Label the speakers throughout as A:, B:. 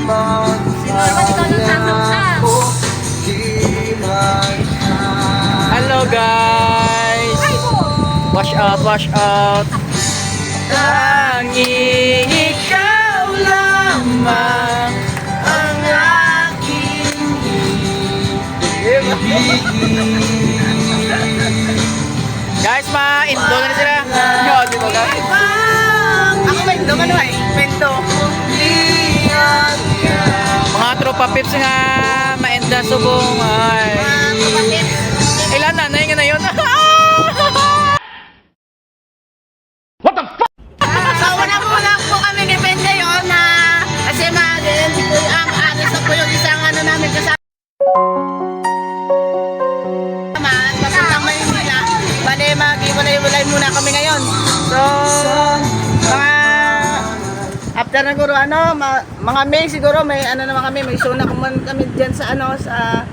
A: Sino naman ikaw ng sasaksak?
B: Hello guys! Wash out, wash out! Tanging ikaw lamang ang aking guys, ma-indo na sila. Yo, di ba guys?
C: Ako mendo, ano eh? Mendo.
B: Mga tropa pips nga maenda subong ay. Ilan na? Nahinga na yun?
C: So, wala po kami depende yun na kasi ang alis na po yung isang ano namin kasama. Papuntang Maynila. Bale, mag-iwalay-walay muna kami ngayon. So, mga after na guro, mga May siguro, may ano naman kami, may show na kuman kami dyan sa sa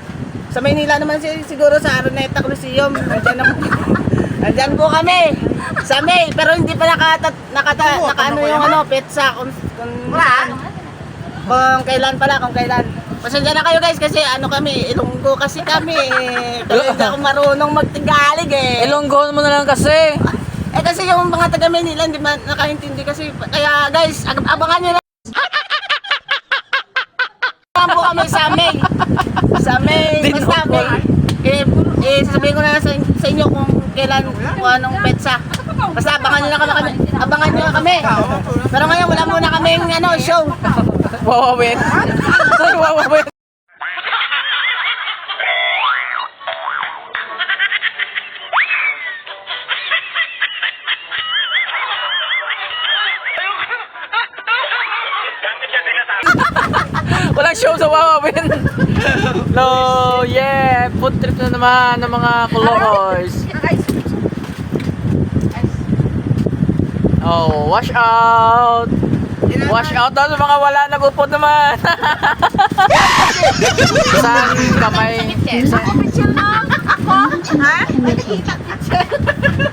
C: Maynila naman siguro sa Araneta Coliseum. Nandiyan po kami sa May, pero hindi pa naka-ano yung petsa kung kailan pala, kung kailan. Pasensya na kayo guys kasi kami, Ilonggo kasi kami. Kaya hindi ako marunong magtigalig eh.
B: Ilonggo mo na lang kasi.
C: Eh kasi yung mga taga Maynila hindi nakaintindi kasi. Kaya guys, abangan nyo na. Po kami sa May. Sa May, basta May. Sasabihin ko na sa inyo kung kailan, kung anong petsa. Basta abangan nyo na kami. Abangan nyo na kami. Pero ngayon wala muna kaming show.
B: Wawawin. Sorry, wawawin. Walang show sa wawawin. No, yeah. Food trip na naman ng mga colors. Oh, wash out. Wash out daw sa mga wala nag-upod naman. Saan kamay?
A: Ako, picture mo? Ako? Ha?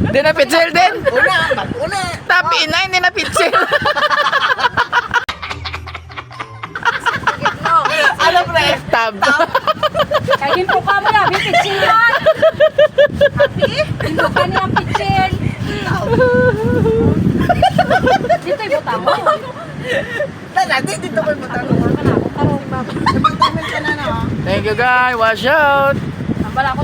B: Hindi na pitsel din.
C: Una.
B: Tapi na, hindi na pitsel.
C: Ano pre?
B: Tab.
A: Kagin po kami na, picture yan. Happy? Hindi ka nilang picture. Dito yung butang mo.
C: Dito ko yung butang mo.
B: Thank you guys. Wash out.
A: Ang bala ko